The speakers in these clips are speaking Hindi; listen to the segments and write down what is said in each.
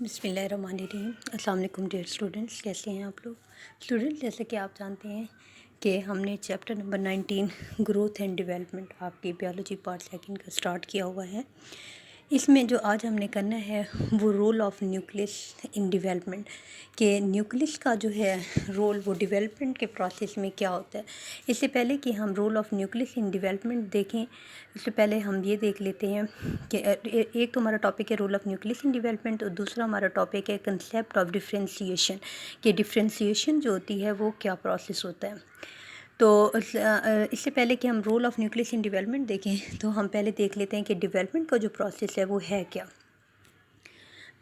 बिस्मिल्लाहिर्रहमानिर्रहीम। अस्सलाम वालेकुम डियर स्टूडेंट्स, कैसे हैं आप लोग। स्टूडेंट्स, जैसे कि आप जानते हैं कि हमने chapter number 19 growth and development आपकी बायोलॉजी पार्ट सेकंड का स्टार्ट किया हुआ है। इसमें जो आज हमने करना है वो role of nucleus in development, के न्यूक्लियस का जो है रोल वो डेवलपमेंट के प्रोसेस में क्या होता है। इससे पहले कि हम role of nucleus in development देखें, इससे पहले हम ये देख लेते हैं कि एक तो हमारा टॉपिक है role of nucleus in development और दूसरा हमारा टॉपिक है कंसेप्ट ऑफ डिफ्रेंशिएशन, कि डिफ्रेंशिएशन जो होती है वो क्या प्रोसेस होता है। तो इससे पहले कि हम role of nucleus in development देखें तो हम पहले देख लेते हैं कि डेवलपमेंट का जो प्रोसेस है वो है क्या।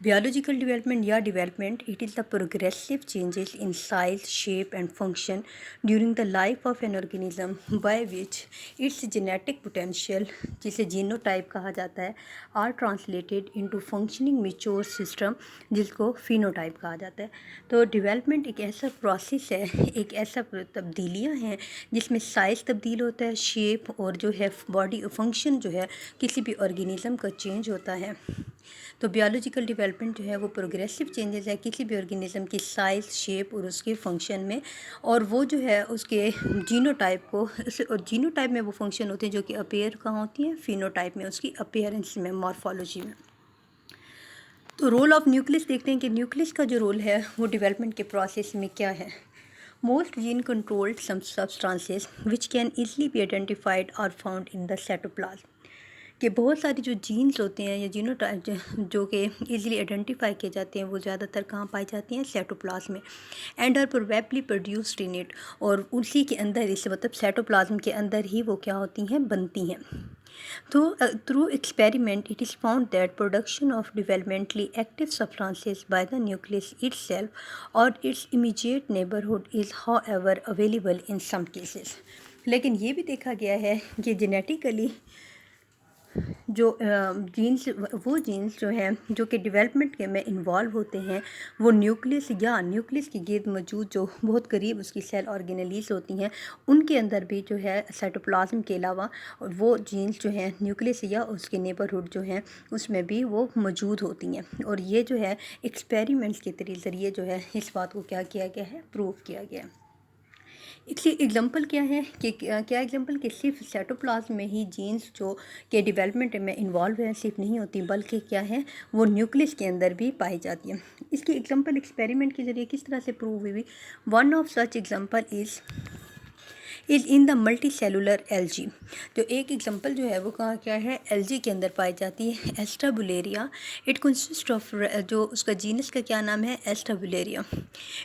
Biological development या development, it is the progressive changes in size, shape and function during the life of an organism by which its genetic potential, जिसे जीनोटाइप कहा जाता है, are translated into functioning mature system, जिसको phenotype कहा जाता है। तो डेवलपमेंट एक ऐसा प्रोसेस है, एक ऐसा तब्दीलियाँ हैं जिसमें साइज़ तब्दील होता है, शेप और जो है बॉडी फंक्शन जो है किसी भी ऑर्गेनिज़म का चेंज होता है। तो बायोलॉजिकल डेवलपमेंट जो है वो प्रोग्रेसिव चेंजेस है किसी भी ऑर्गेनिज़म की साइज़, शेप और उसके फंक्शन में, और वो जो है उसके जीनोटाइप को और जीनोटाइप में वो फंक्शन होते हैं जो कि अपीयर कहाँ होती हैं, फिनोटाइप में, उसकी अपीयरेंस में, मॉर्फोलॉजी में। तो रोल ऑफ न्यूक्लियस देखते हैं कि न्यूक्लियस का जो रोल है वो डेवलपमेंट के प्रोसेस में क्या है। Most gene controlled substances which can easily be identified are found in the cytoplasm, कि बहुत सारी जो जीन्स होते हैं या जीनोटाइप जो कि इजीली आइडेंटिफाई किए जाते हैं वो ज़्यादातर कहाँ पाई जाती हैं, साइटोप्लाज्म में, and are probably produced in it, और उसी के अंदर, इससे मतलब साइटोप्लाज्म के अंदर ही वो क्या होती हैं, बनती हैं। तो through experiment it is found that production of developmentally active substances by the nucleus itself और its immediate neighbourhood is however available in some cases. लेकिन ये भी देखा गया है कि जेनेटिकली जो जीन्स, वो जीन्स जो हैं जो कि डेवलपमेंट के में इन्वॉल्व होते हैं, वो न्यूक्लियस के गिर्द मौजूद जो बहुत करीब उसकी सेल ऑर्गेनेलीज होती हैं, उनके अंदर भी जो है साइटोप्लाज्म के अलावा वो जीन्स जो हैं न्यूक्लियस या उसके नेबरहुड जो हैं उसमें भी वो मौजूद होती हैं। और ये जो है एक्सपेरिमेंट्स के ज़रिए जो है इस बात को क्या किया गया है, प्रूव किया गया है। इसलिए एग्जांपल क्या है कि क्या एग्जांपल कि सिर्फ साइटोप्लाज्म में ही जीन्स जो के डेवलपमेंट में इन्वॉल्व है सिर्फ नहीं होती, बल्कि क्या है वो न्यूक्लियस के अंदर भी पाई जाती है। इसकी एग्जांपल एक्सपेरिमेंट के ज़रिए किस तरह से प्रूव हुई। One of such example is in the multi cellular algae. जो एक एग्जांपल जो है वो कहाँ क्या है, एल्गी के अंदर पाई जाती है, एस्टाबुलेरिया। इट कंसिस्ट ऑफ, जो उसका जीनस का क्या नाम है, Acetabularia.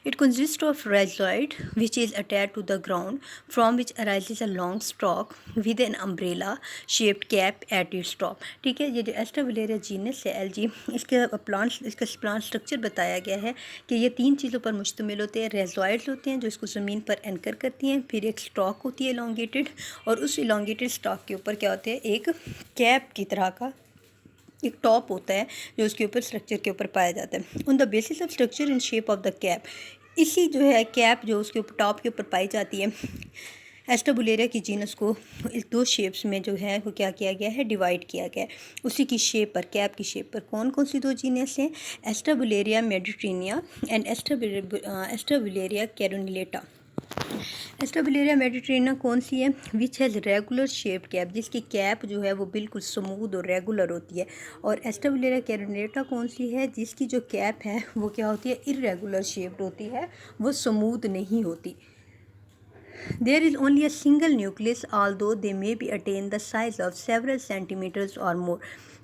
It consist of rhizoid which is attach to the ground from which arises a long stalk with an umbrella shaped cap at its top. ठीक है, ये जो एस्टाबुलेरिया जीनस है एल्गी, इसका प्लांट स्ट्रक्चर बताया गया है कि ये 3 चीज़ों पर मुश्तमिल होते हैं। रेजोइड्स होते हैं जो इसको ज़मीन पर एंकर करती हैं, फिर एक स्टॉक होती है इलोंगेटेड, और उस इलोंगेटेड स्टॉक के ऊपर क्या होता है, एक कैप की तरह का एक टॉप होता है जो उसके ऊपर स्ट्रक्चर के ऊपर पाया जाता है। On the basis of structure and shape of the cap, इसी जो है कैप जो उसके ऊपर टॉप के ऊपर पाई जाती है, एस्टाबुलेरिया की जीनस को इस 2 शेप्स में जो है वो क्या किया गया है, डिवाइड किया गया है। उसी की शेप पर, कैप की शेप पर कौन कौन सी 2 जीनस हैं, एस्टाबुलेरिया मेडिटेरिनिया एंड एस्टाबुलेरिया कैरोनिलेटा। एस्टाबुलेरिया मेडिटेरिनिया कौन सी है, which has regular shaped cap, जिसकी कैप जो है वो बिल्कुल स्मूथ और रेगुलर होती है। और एस्टाबुलेरिया कैरोनिलेटा कौन सी है, जिसकी जो कैप है वो क्या होती है, इरेगुलर शेप्ड होती है, वो स्मूथ नहीं होती। There is only a single nucleus, although they may be attain the size of several centimeters or more.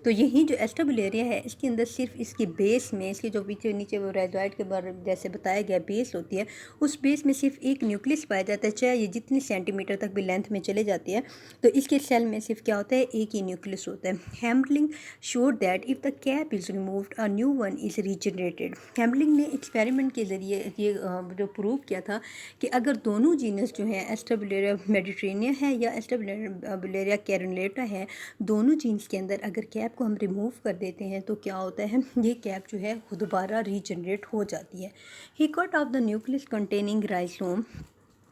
तो यही जो एस्टाबुलेरिया है इसके अंदर सिर्फ इसकी बेस में, इसके जो पीछे नीचे वो राइजोइड के बारे जैसे बताया गया बेस होती है, उस बेस में सिर्फ एक न्यूक्लियस पाया जाता है, चाहे ये जितनी सेंटीमीटर तक भी लेंथ में चले जाती है। तो इसके सेल में सिर्फ क्या होता है, एक ही न्यूक्लियस होता है। Hammerling showed that if the cap is removed a new one is regenerated. Hammerling ने एक्सपेरिमेंट के ज़रिए ये जो प्रूव किया था कि अगर दोनों जीनस जो हैं एस्टाबुलेरिया मेडिटेरिनिया है या एस्टाबुलेरिया कैरोनिलेटा है, दोनों जीन्स के अंदर अगर कैप को हम रिमूव कर देते हैं तो क्या होता है, ये कैप जो है दोबारा रीजनरेट हो जाती है। He cut off the nucleus containing rhizome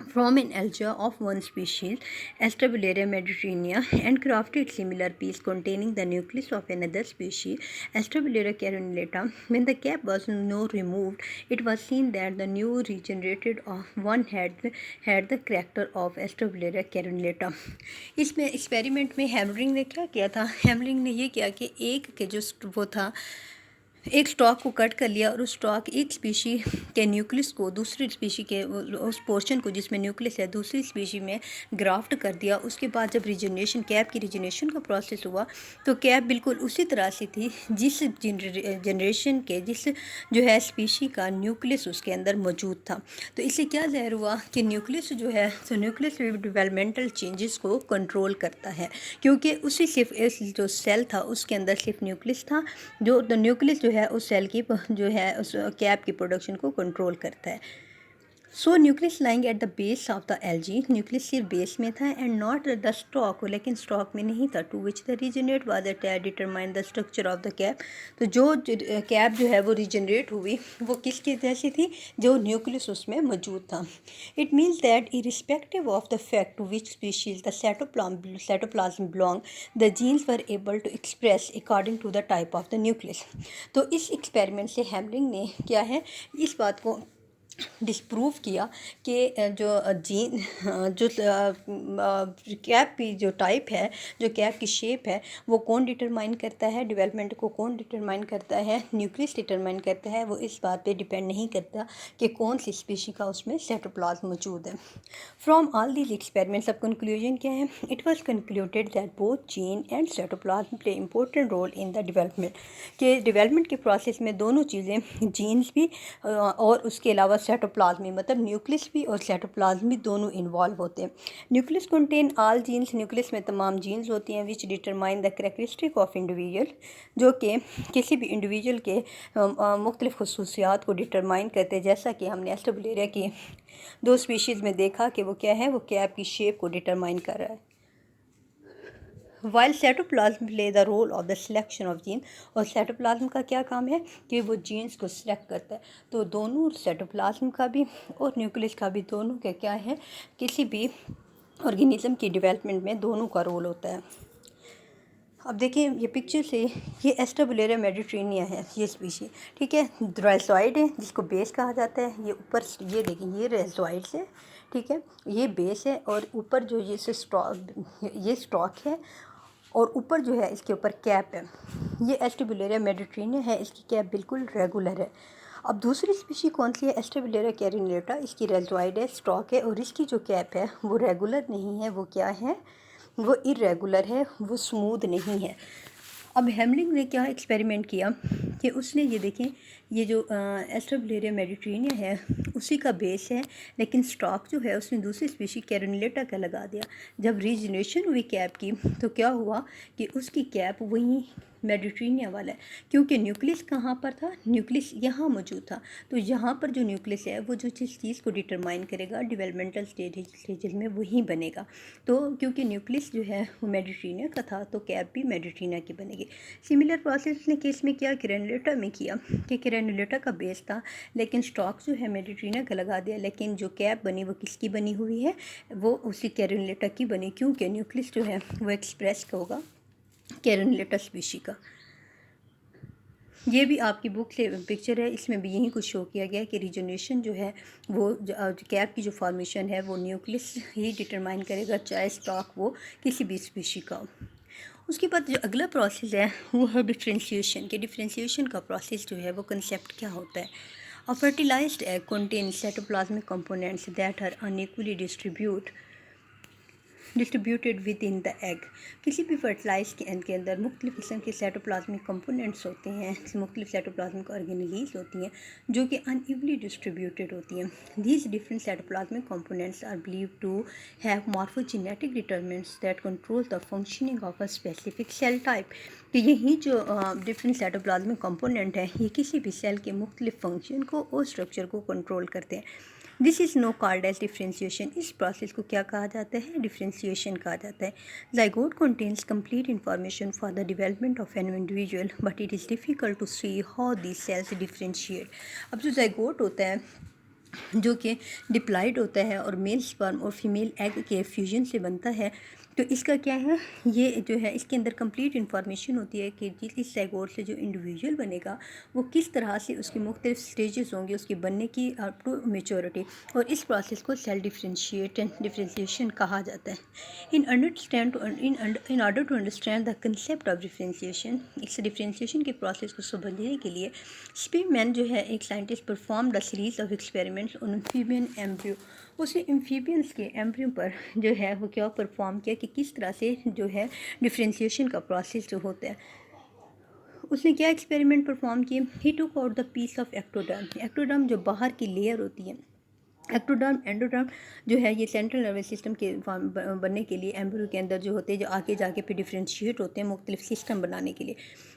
from an alga of one species, Astrobularia mediterranea, and crafted similar piece containing the nucleus of another species, Astrobularia carinulata. When the cap was now removed, it was seen that the new regenerated one had the character of Astrobularia carinulata. इसमें एक्सपेरिमेंट में हैमरिंग ने क्या किया था, हैमरिंग ने ये किया कि एक के जो वो था, एक स्टॉक को कट कर लिया और उस स्टॉक एक स्पीशी के न्यूक्लियस को दूसरी स्पीशी के उस पोर्शन को जिसमें न्यूक्लियस है दूसरी स्पीशी में ग्राफ्ट कर दिया। उसके बाद जब रिजनरेशन कैप की रिजनरेशन का प्रोसेस हुआ तो कैप बिल्कुल उसी तरह से थी जिस जनरेशन के जिस जो है स्पीशी का न्यूक्लियस उसके अंदर मौजूद था। तो इससे क्या ज़ाहिर हुआ कि न्यूक्लियस जो है तो न्यूक्लियस डेवलपमेंटल चेंजेस को कंट्रोल करता है, क्योंकि उसी सिर्फ जो सेल था उसके अंदर सिर्फ न्यूक्लियस था, जो न्यूक्लियस जो है उस सेल की जो है उस कैप की प्रोडक्शन को कंट्रोल करता है। So nucleus lying at the base of the algae, nucleus सिर्फ बेस में था एंड नॉट द स्टॉक, लेकिन स्टॉक में नहीं था, to which the regenerate was attach determine the structure of the cap. तो जो कैप जो है वो रीजनरेट हुई वो किसकी जैसी थी, जो न्यूक्लियस उसमें मौजूद था। It means that irrespective of the fact to which species the cytoplasm belong, the genes were able to express according to the type of the nucleus. तो इस एक्सपेरिमेंट से हैमरिंग ने क्या है इस बात को डिस्प्रूव किया कि जो जीन जो कैप की जो टाइप है, जो कैप की शेप है, वो कौन डिटरमाइन करता है, डेवलपमेंट को कौन डिटरमाइन करता है, न्यूक्लियस डिटरमाइन करता है। वो इस बात पे डिपेंड नहीं करता कि कौन सी स्पीशी का उसमें साइटोप्लाज्म मौजूद है। फ्रॉम ऑल दीज एक्सपेरिमेंट्स अब कंक्लूजन क्या है, it was concluded that both gene and cytoplasm play important role in the development, के डेवलपमेंट के प्रोसेस में दोनों चीज़ें जीन्स भी और उसके अलावा साइटोप्लाज्म मतलब न्यूक्लियस भी और साइटोप्लाज्म भी दोनों इन्वॉल्व होते हैं। Nucleus contain all genes, nucleus में तमाम जीन्स होती हैं which determine the characteristic of individual, जो कि किसी भी इंडिविजुअल के मुख्तलिफ खसूसियात को डिटरमाइन करते हैं, जैसा कि हमने एस्ट्रोबुलेरिया की दो स्पीशीज़ में देखा कि वो क्या है, वो कैप की शेप को डिटरमाइन कर रहा है। While cytoplasm play the role of the selection of gene, और साइटोप्लाज्म का क्या काम है कि वो जीन्स को सिलेक्ट करता है। तो दोनों साइटोप्लाज्म का भी और न्यूक्लियस का भी दोनों का क्या है, किसी भी ऑर्गेनिज्म की डेवलपमेंट में दोनों का रोल होता है। अब देखिए ये पिक्चर से, ये एस्ट्रोबुलेरिया मेडिटेरेनिया है ये स्पीशी, ठीक है, रैज़ोइड है जिसको बेस कहा जाता है। ये ऊपर ये देखिए ये रैज़ोइड से, ठीक है, ये बेस है और ऊपर जो ये स्टॉक है और ऊपर जो है इसके ऊपर कैप है। ये एस्ट्रोबुलेरिया मेडिटेरेनिया है, इसकी कैप बिल्कुल रेगुलर है। अब दूसरी स्पीशी कौन सी है, एस्ट्रोबुलेरिया कैरिनुलेटा, इसकी रैज़ोइड है, स्टॉक है और इसकी जो कैप है वो रेगुलर नहीं है, वो क्या है, वो इरेगुलर है, वो स्मूथ नहीं है। अब हैमलिंग ने क्या एक्सपेरिमेंट किया कि उसने ये देखें ये जो एस्ट्रोबुलेरिया मेडिटेरेनिया है उसी का बेस है, लेकिन स्टॉक जो है उसने दूसरी स्पीशी कैरिनुलेटा का लगा दिया। जब रीजनरेशन हुई कैप की तो क्या हुआ कि उसकी कैप वहीं मेडिटेरेनिया वाला है, क्योंकि न्यूक्लियस कहाँ पर था, न्यूक्लियस यहाँ मौजूद था। तो यहाँ पर जो न्यूक्लियस है वो जो जिस चीज़ को डिटरमाइन करेगा डेवलपमेंटल स्टेजेस में वही बनेगा। तो क्योंकि न्यूक्लियस जो है वो मेडिटेरेनिया का था तो कैप भी मेडिटेरेनिया की बनेगी। सिमिलर प्रोसेस ने केस में किया कैरिनुलेटा में किया कि कैरिनुलेटा का बेस था लेकिन स्टॉक जो है मेडिटेरेनिया का लगा दिया, लेकिन जो कैप बनी वो किसकी बनी हुई है, वो उसी कैरिनुलेटा की बनी, क्योंकि न्यूक्लियस जो है वो एक्सप्रेस होगा कैरिनुलेटा स्पीशी का। ये भी आपकी बुक से पिक्चर है, इसमें भी यही कुछ शो किया गया है कि रीजनरेशन जो है वो कैप की जो फॉर्मेशन है वो न्यूक्लियस ही डिटरमाइन करेगा, चाहे स्टॉक वो किसी भी स्पीशी का हो। उसके बाद जो अगला प्रोसेस है वो है डिफ्रेंशिएशन के। डिफ्रेंशिएशन का प्रोसेस जो है वो कंसेप्ट क्या होता है, a fertilised egg contain cytoplasmic components that are unequally distributed within the egg. किसी भी फर्टिलाइज के एग के अंदर मुख्तलिफ़ किस्म के साइटोप्लाज्मिक कंपोनेंट्स होते हैं, मुख्तलिफ साइटोप्लाज्मिक ऑर्गेनेलीज होती हैं जो कि अनइवली डिस्ट्रीब्यूटेड होती हैं। These different cytoplasmic components are believe to have morphogenetic determinants that control the functioning of a specific cell type. तो यही जो डिफरेंट साइटोप्लाज्मिक कंपोनेंट है ये किसी भी सेल के मुख्तलिफ फंक्शन को और स्ट्रक्चर को कंट्रोल करते हैं। This is now called as differentiation. इस प्रोसेस को क्या कहा जाता है, डिफ्रेंशिएशन कहा जाता है। Zygote contains complete information for the development of an individual but it is difficult to see how this cells differentiate. अब जो ज़ाइगोट होता है जो कि डिप्लॉयड होता है और मेल स्पर्म और फीमेल एग के फ्यूजन से बनता है। तो इसका क्या है, ये जो है इसके अंदर कंप्लीट इन्फॉर्मेशन होती है कि जिस ज़ायगोट से जो इंडिविजुअल बनेगा वो किस तरह से उसकी मुख्तलिफ स्टेजेस होंगे उसके बनने की अप टू मेच्योरिटी, और इस प्रोसेस को सेल डिफ्रेंशिएशन कहा जाता है। In order to understand the concept of differentiation, इस डिफ्रेंशिएशन के प्रोसेस को समझने के लिए स्पीमैन जो है एक scientist perform the series of experiments on amphibian embryo. उसने एम्फीबियंस के एम्ब्रियो पर जो है वो क्या परफॉर्म किया कि किस तरह से जो है डिफ्रेंशिएशन का प्रोसेस जो होता है। उसने क्या एक्सपेरिमेंट परफॉर्म किए, he took out the piece of ectoderm. Ectoderm जो बाहर की लेयर होती है, एक्टोडर्म एंडोडर्म जो है ये सेंट्रल नर्वस सिस्टम के बनने के लिए एम्ब्रियो के अंदर जो होते हैं, जो आगे जाके फिर डिफ्रेंशिएट होते हैं मुख्तलिफ सिस्टम बनाने के लिए।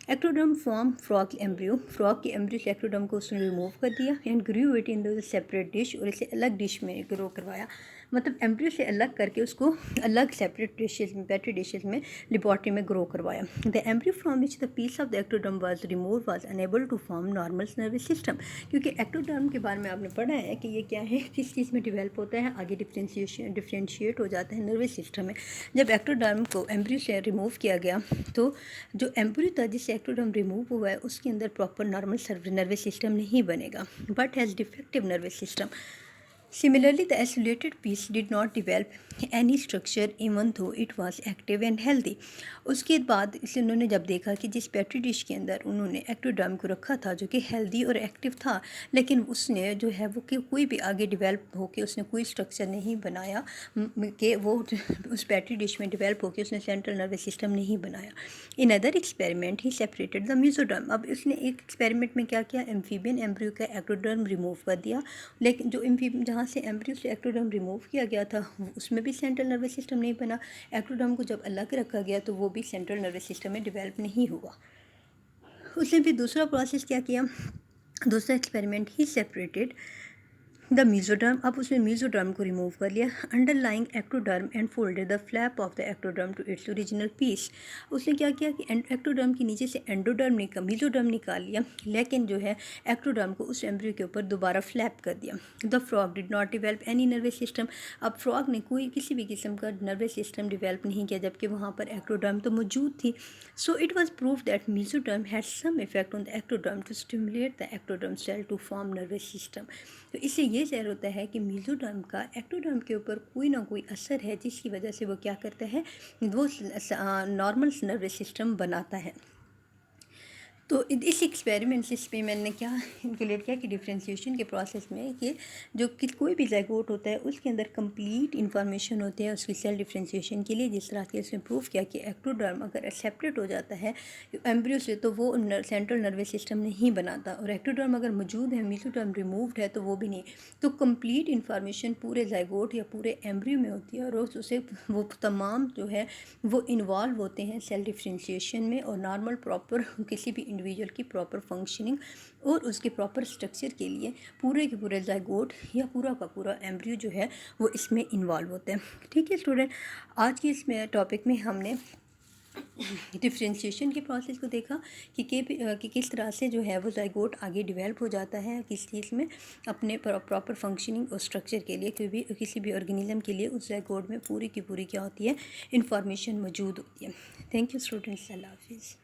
Ectoderm form frog embryo, frog के एम्ब्रियो से एक्टोडर्म को उसने रिमूव कर दिया and Guru it in the separate dish, और इसे अलग डिश में ग्रो करवाया। मतलब एम्ब्रियो से अलग करके उसको अलग सेपरेट डिशेज में, बेटर डिशेज में लेबॉर्ट्री में ग्रो करवाया। The embryo from which the piece of the ectoderm was remove was unable to form normal nervous system. क्योंकि एक्टोडर्म के बारे में आपने पढ़ा है कि ये क्या है, किस चीज़ में डेवलप होता है, आगे डिफ्रेंशिएट हो जाता है नर्वस सिस्टम में। जब एक्टोडर्म को एम्ब्रियो से रिमूव किया गया तो जो एम्ब्रियो था जिससे एक्टोडर्म रिमूव हुआ है उसके अंदर प्रॉपर नॉर्मल नर्वस सिस्टम नहीं बनेगा, but has defective nervous system. Similarly, the isolated piece did not develop any structure even though it was active and healthy. उसके बाद इसे उन्होंने जब देखा कि जिस पेट्री डिश के अंदर उन्होंने एक्टोडर्म को रखा था जो कि हेल्दी और एक्टिव था, लेकिन उसने जो है वो कि कोई भी आगे डेवलप होकर उसने कोई स्ट्रक्चर नहीं बनाया कि वो उस पेट्री डिश में डेवलप होकर उसने सेंट्रल नर्वस सिस्टम नहीं बनाया। इन अदर एक्सपेरिमेंट ही सेपरेटेड द मेसोडर्म। अब इसने एक एक्सपेरिमेंट में क्या किया, एम्फीबियन एम्ब्रियो का एक्टोडर्म रिमूव कर दिया, लेकिन जो एम्फीबियन जहाँ से एम्ब्रियो से एक्टोडर्म रिमूव किया गया था उसमें भी सेंट्रल नर्वस सिस्टम नहीं बना। एक्टोडर्म को जब अलग रखा गया तो वो भी सेंट्रल नर्वस सिस्टम में डेवलप नहीं हुआ। उसने फिर दूसरा प्रोसेस क्या किया, दूसरा एक्सपेरिमेंट ही सेपरेटेड द मेसोडर्म। अब उसने मेसोडर्म को रिमूव कर लिया, underlying ectoderm and folded the flap of the ectoderm to its original piece. उसने क्या किया कि एक्टोडर्म के नीचे से मेसोडर्म निकाल लिया, लेकिन जो है एक्टोडर्म को उस एम्ब्रियो के ऊपर दोबारा फ्लैप कर दिया। The frog did not develop any nervous system. अब फ्रॉग ने कोई किसी भी किस्म का नर्वस सिस्टम डिवेल्प नहीं किया, जबकि वहाँ पर एक्टोडर्म तो मौजूद थी। So it was proof that mesoderm had some effect on the ectoderm to stimulate the ectoderm cell to form nervous system. तो इससे ये ज़ाहिर होता है कि मेसोडर्म का एक्टोडर्म के ऊपर कोई ना कोई असर है जिसकी वजह से वो क्या करता है, वो नॉर्मल नर्वस सिस्टम बनाता है। तो इस एक्सपेरिमेंट से पे मैंने क्या इंक्लूड किया कि डिफ्रेंशिएशन के प्रोसेस में कि जो कि कोई भी ज़ायगोट होता है उसके अंदर कंप्लीट इन्फॉर्मेशन होती है उसकी सेल डिफ्रेंशिएशन के लिए, जिस तरह के उसने प्रूव किया कि एक्टोडर्म अगर सेपरेट हो जाता है एम्ब्रियो से तो वो सेंट्रल नर्वस सिस्टम नहीं बनाता, और एक्टोडर्म अगर मौजूद है, मेसोडर्म रिमूव्ड है तो वो भी नहीं। तो कंप्लीट इन्फॉर्मेशन पूरे ज़ायगोट या पूरे एम्ब्रियो में होती है, और उसे वो तमाम जो है वो इन्वॉल्व होते हैं सेल डिफ्रेंशिएशन में और नॉर्मल प्रॉपर किसी भी इंडिविजुअल की प्रॉपर फंक्शनिंग और उसके प्रॉपर स्ट्रक्चर के लिए पूरे के पूरे ज़ायगोट या पूरा का पूरा एम्ब्रियो जो है वो इसमें इन्वॉल्व होते हैं। ठीक है स्टूडेंट, आज की इसमें टॉपिक में हमने डिफ्रेंशिएशन के प्रोसेस को देखा कि किस तरह से जो है वो ज़ायगोट आगे डेवलप हो जाता है किस चीज़ में, अपने प्रॉपर फंक्शनिंग और स्ट्रक्चर के लिए, किसी भी ऑर्गेनिज्म के लिए उस ज़ायगोट में पूरी की पूरी क्या होती है, इंफॉर्मेशन मौजूद होती है। थैंक यू स्टूडेंट्स, अल्लाह हाफिज़।